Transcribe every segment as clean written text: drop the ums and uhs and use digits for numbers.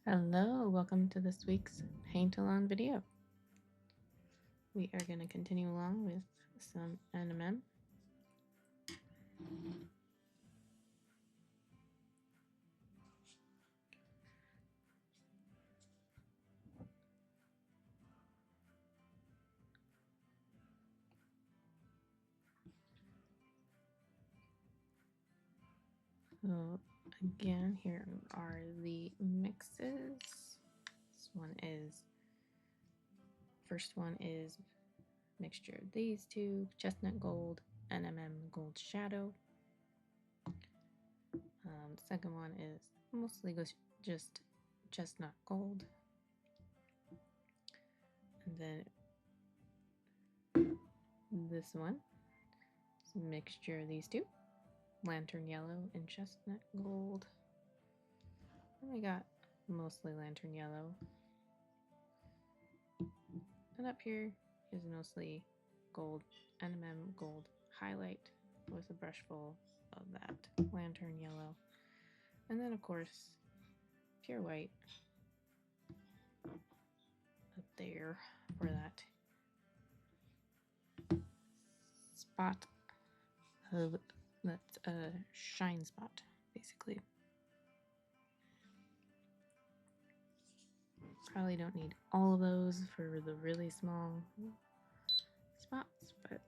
Hello, welcome to this week's paint along video. We are going to continue along with some NMM. So again, here are the mixes. First one is mixture of these two, Chesnut Gold, NMM Gold Shadow. The second one is mostly just Chesnut Gold. And then this one is a mixture of these two, Lantern Yellow and Chesnut Gold. And we got mostly Lantern Yellow. And up here is mostly gold, NMM Gold Highlight with a brush full of that Lantern Yellow. And then, of course, pure white up there for that spot of that shine spot, basically. Probably don't need all of those for the really small spots, but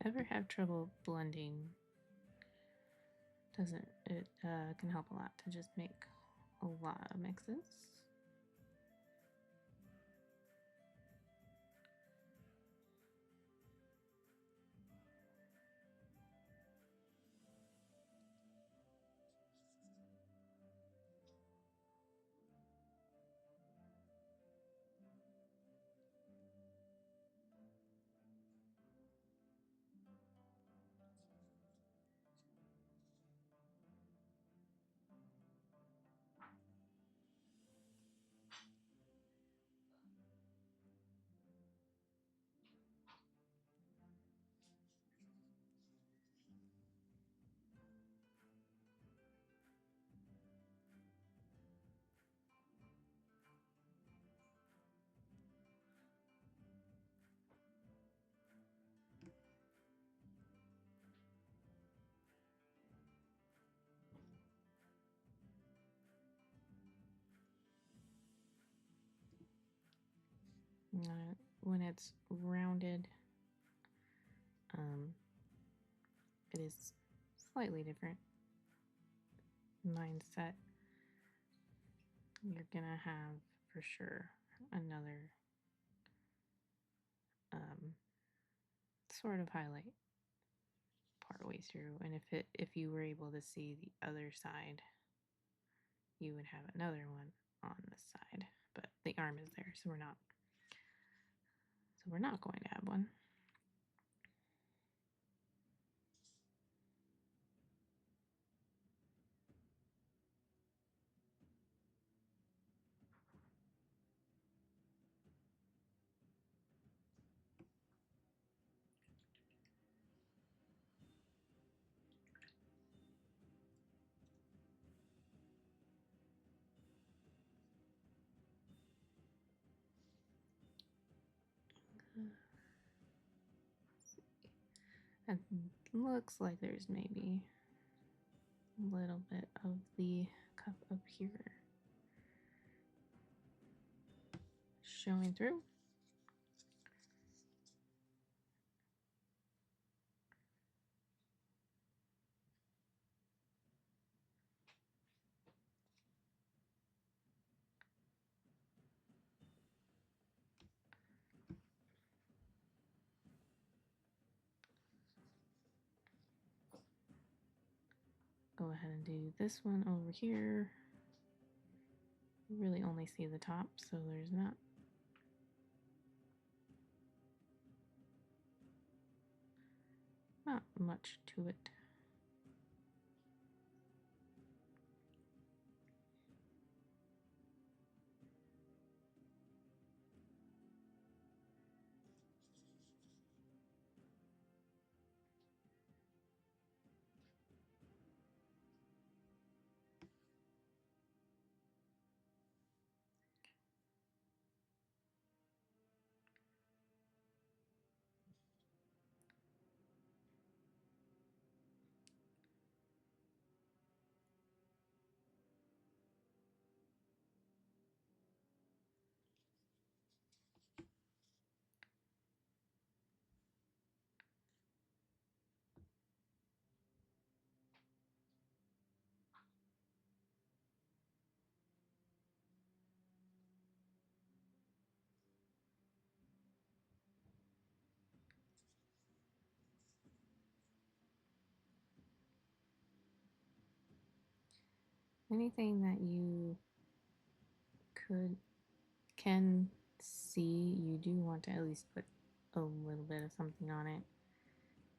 ever have trouble blending, it can help a lot to just make a lot of mixes. When it's rounded, it is slightly different mindset. You're gonna have for sure another sort of highlight part way through, and if you were able to see the other side, you would have another one on this side, but the arm is there, so we're not going to have one. It looks like there's maybe a little bit of the cup up here showing through. Go ahead and do this one over here. You really only see the top, so there's not much to it. anything that you can see, you do want to at least put a little bit of something on it.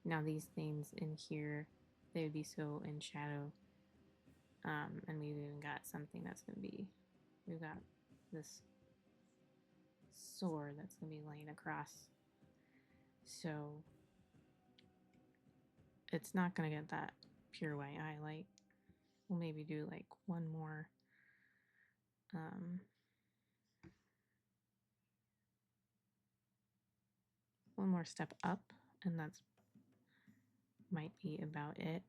Now these things in here, they would be so in shadow. And we've even got something that's going to be, we've got this sword that's going to be laying across. So it's not going to get that pure white highlight. We'll maybe do like one more step up, and that's might be about it.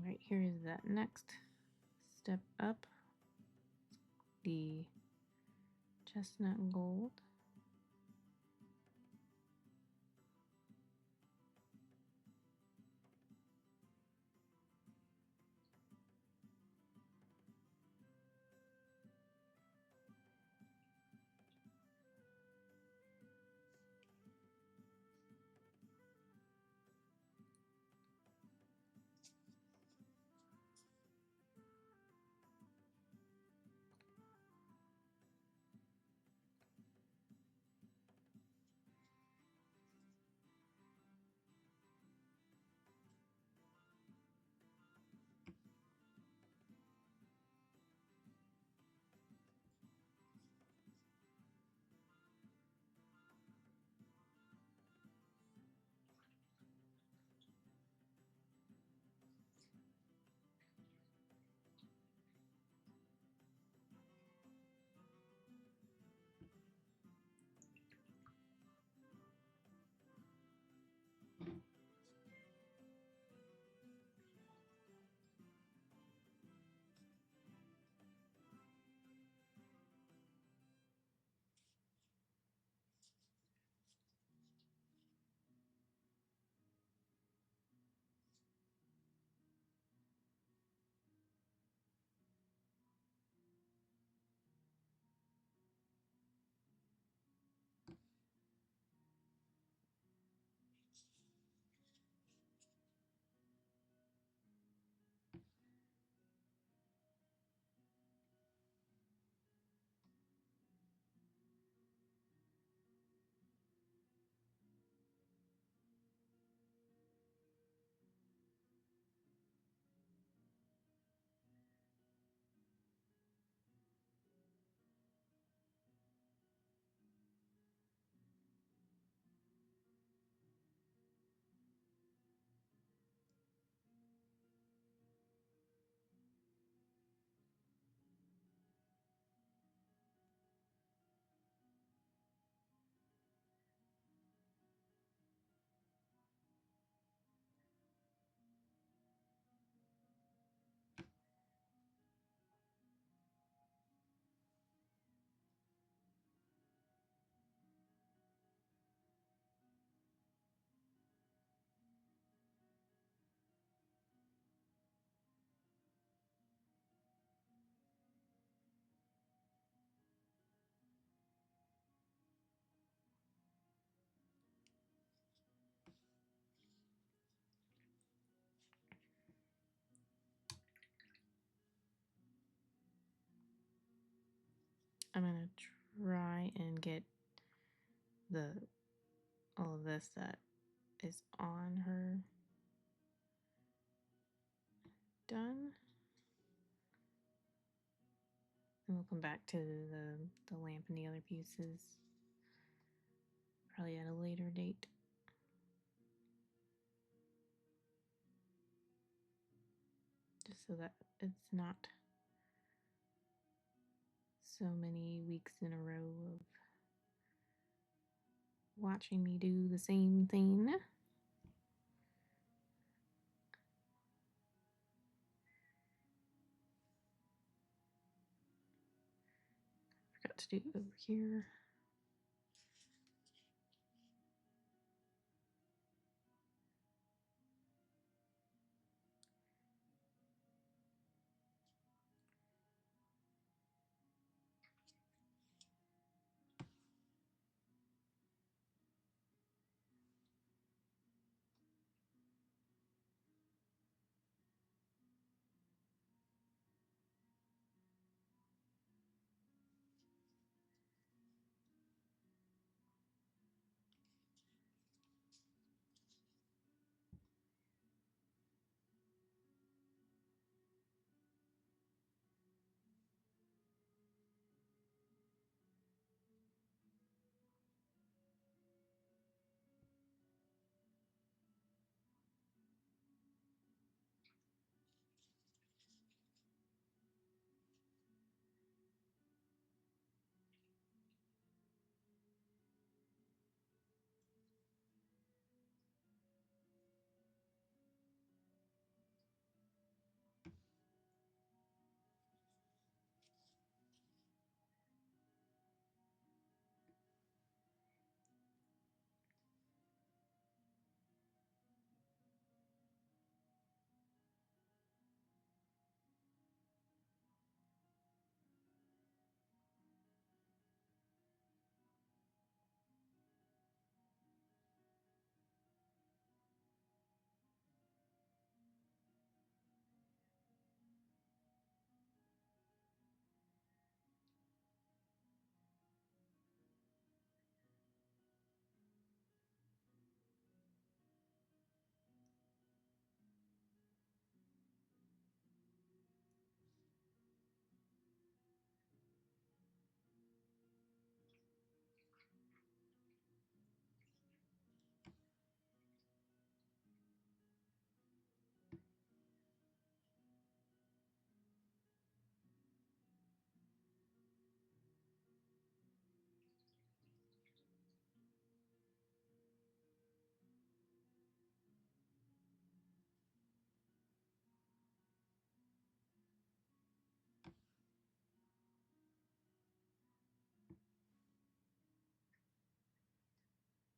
Right here is that next step up, the chestnut gold. I'm gonna try and get all of this that is on her done. And we'll come back to the lamp and the other pieces probably at a later date. Just so that it's not so many weeks in a row of watching me do the same thing. Forgot to do it over here.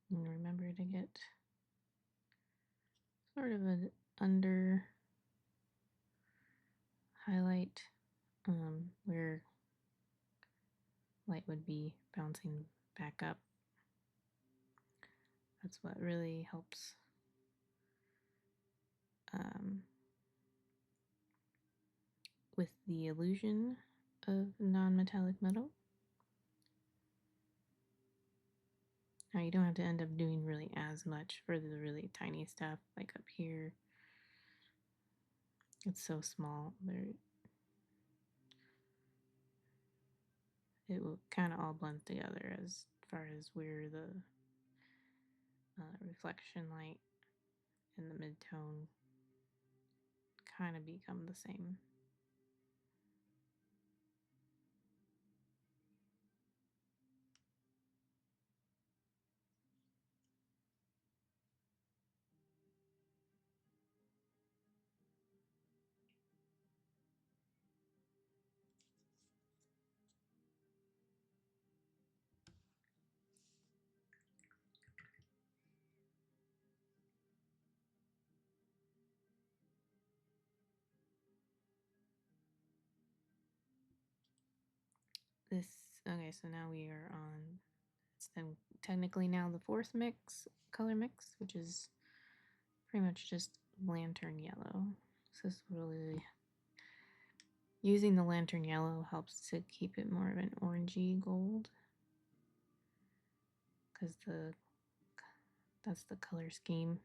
And remember to get sort of an under highlight where light would be bouncing back up. That's what really helps with the illusion of non-metallic metal. Now you don't have to end up doing really as much for the really tiny stuff, like up here. It's so small. It will kind of all blend together as far as where the reflection light and the mid-tone kind of become the same. Okay, so now we are on, it's then technically now the fourth color mix, which is pretty much just lantern yellow. So this is really Using the lantern yellow helps to keep it more of an orangey gold, because that's the color scheme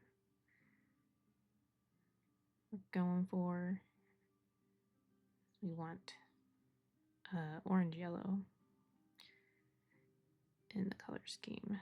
we're going for. We want orange yellow in the color scheme.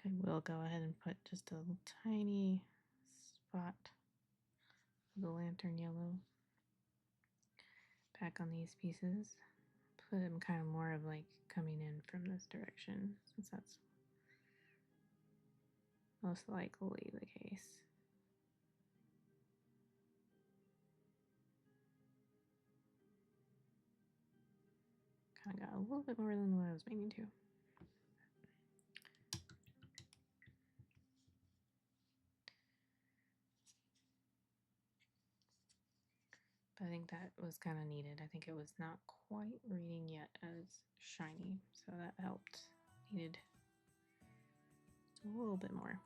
I will go ahead and put just a little tiny spot of the lantern yellow back on these pieces. Put them kind of more of like coming in from this direction, since that's most likely the case. Kind of got a little bit more than what I was meaning to. But I think that was kind of needed. I think it was not quite reading yet as shiny, so that helped. Needed just a little bit more,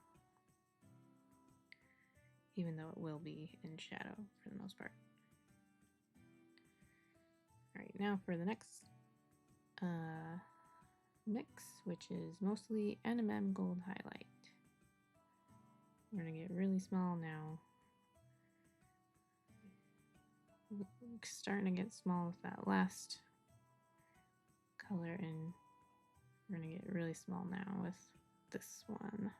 even though it will be in shadow for the most part. All right, now for the next mix, which is mostly NMM Gold Highlight. We're gonna get really small now. Starting to get small with that last color, and we're gonna get really small now with this one.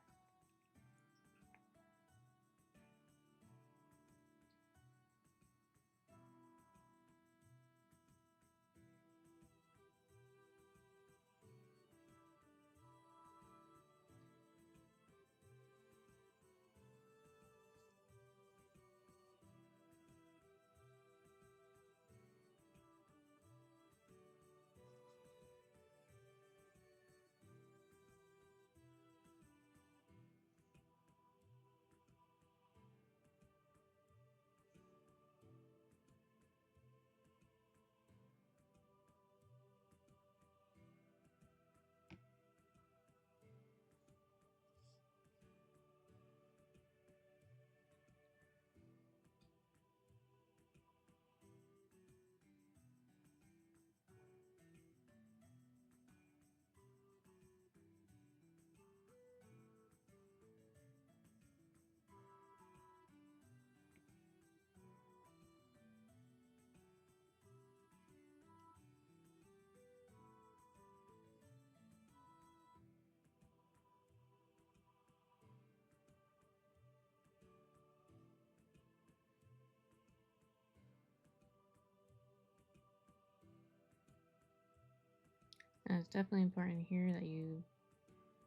And it's definitely important here that you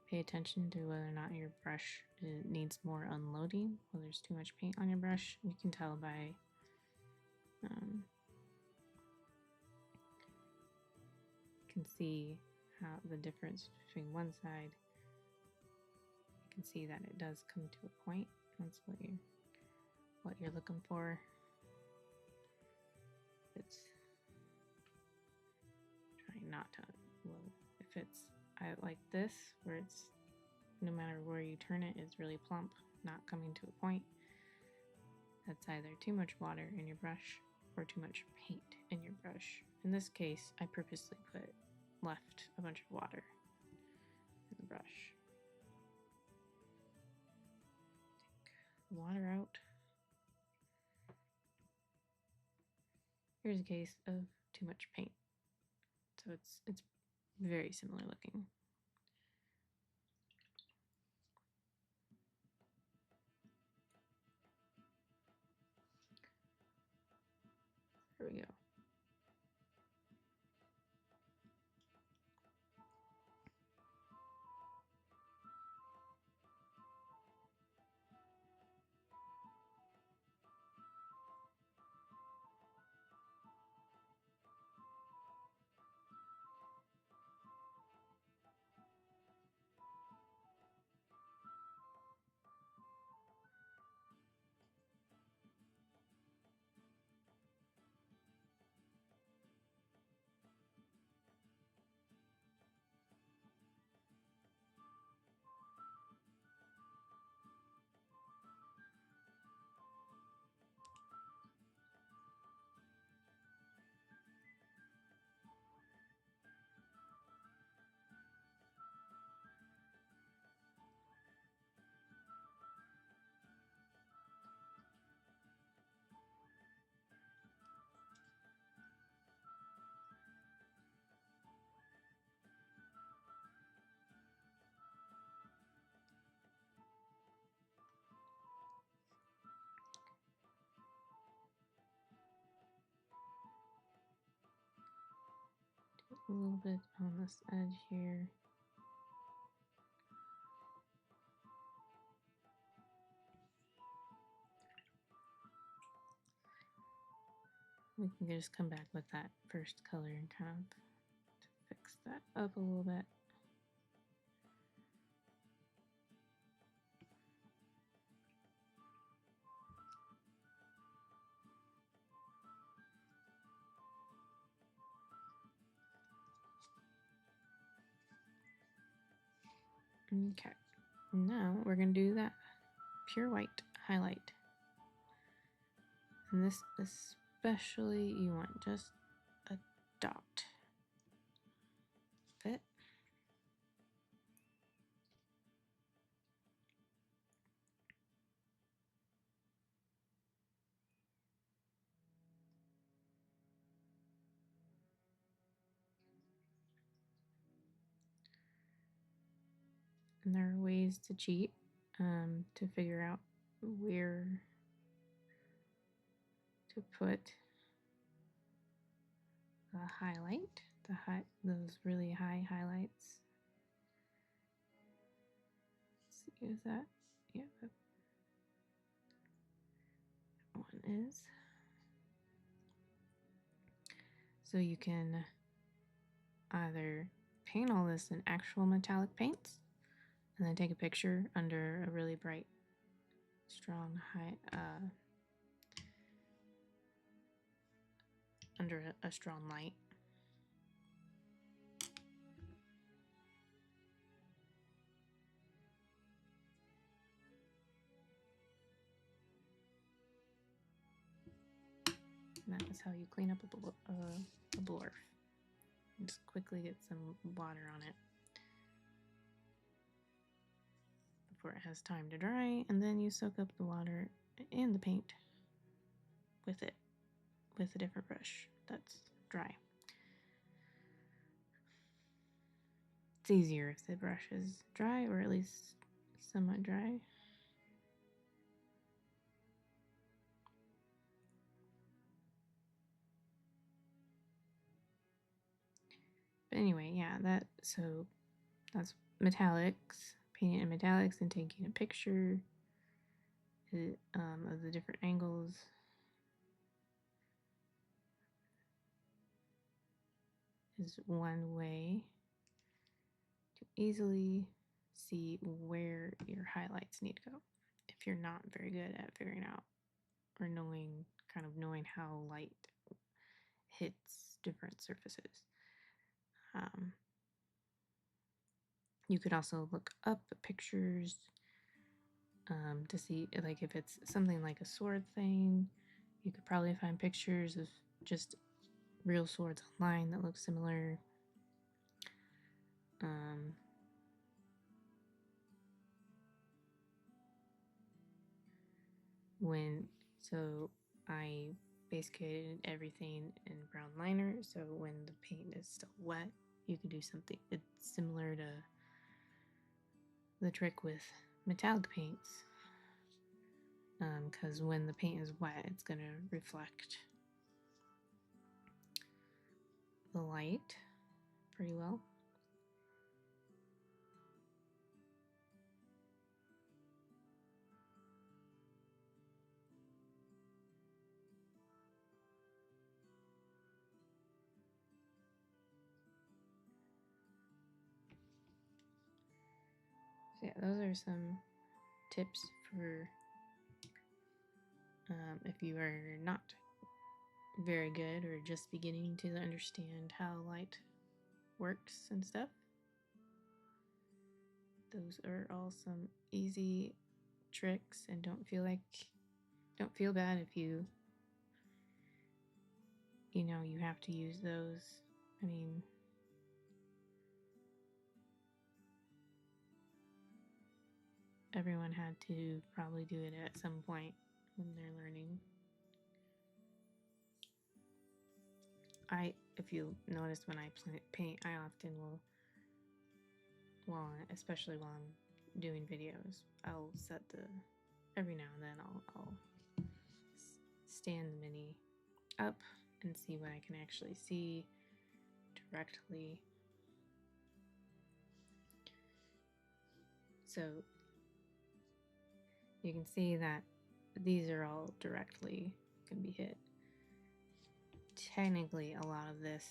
pay attention to whether or not your brush needs more unloading, whether there's too much paint on your brush. You can tell by you can see how the difference between one side. You can see that it does come to a point. That's what you're looking for. It's trying not to. Well, if it's I like this, where it's no matter where you turn it, it's really plump, not coming to a point. That's either too much water in your brush or too much paint in your brush. In this case, I purposely left a bunch of water in the brush. Take the water out. Here's a case of too much paint. So it's very similar looking. Here we go. A little bit on this edge here. We can just come back with that first color and kind of fix that up a little bit. Okay, now we're going to do that pure white highlight. And this especially, you want just a dot. Fit. And there are ways to cheat to figure out where to put the highlight, those really high highlights. Let's see, is that? Yeah, that one is. So you can either paint all this in actual metallic paints and then take a picture under a really bright, strong under a strong light. And that is how you clean up a blur. Just quickly get some water on it before it has time to dry, and then you soak up the water and the paint with it with a different brush that's dry. It's easier if the brush is dry, or at least somewhat dry. But anyway, yeah, so that's metallics, painting in metallics and taking a picture of the different angles. Is one way to easily see where your highlights need to go if you're not very good at figuring out or knowing how light hits different surfaces. You could also look up pictures to see, like, if it's something like a sword thing, you could probably find pictures of just real swords online that look similar. So I base coated everything in brown liner, so when the paint is still wet, you can do something. It's similar to the trick with metallic paints, because when the paint is wet, it's going to reflect the light pretty well. So yeah, those are some tips for if you are not very good or just beginning to understand how light works and stuff. Those are all some easy tricks, and don't feel bad if you have to use those. I mean, everyone had to probably do it at some point when they're learning. If you notice, when I paint, I often will, especially while I'm doing videos, I'll set every now and then I'll stand the mini up and see what I can actually see directly. So you can see that these are all directly can be hit. Technically, a lot of this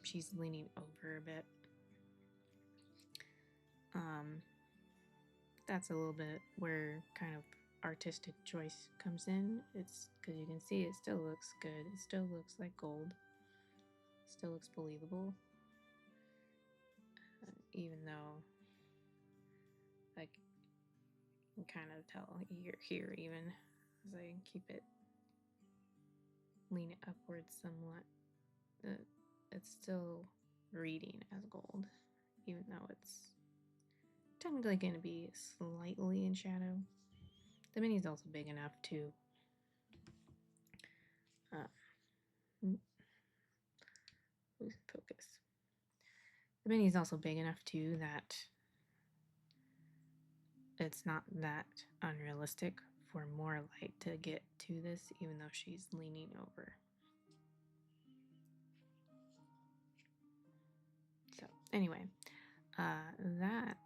she's leaning over a bit. That's a little bit where kind of artistic choice comes in. It's because you can see it still looks good. It still looks like gold. Still looks believable, even though, like, you can kind of tell here even as I keep it lean it upwards somewhat, it's still reading as gold, even though it's technically going to be slightly in shadow. The mini is also big enough to lose focus. The mini is also big enough too that it's not that unrealistic for more light to get to this, even though she's leaning over. So anyway, that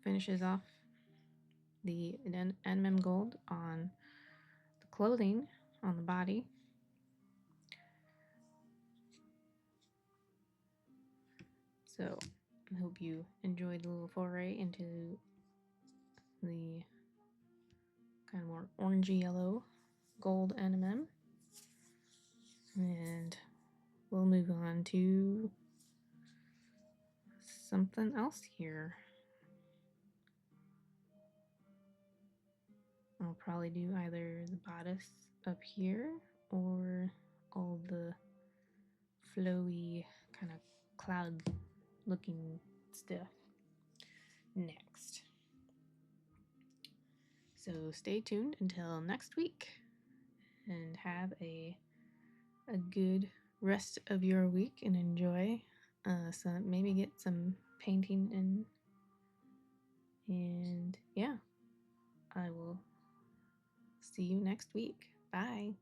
finishes off the NMM Gold on the clothing on the body. So I hope you enjoyed the little foray into the kind of more orangey yellow gold NMM. And we'll move on to something else here. I'll probably do either the bodice up here or all the flowy kind of cloud looking stuff next. So stay tuned until next week and have a good rest of your week and enjoy. So maybe get some painting in. And yeah, I will see you next week. Bye.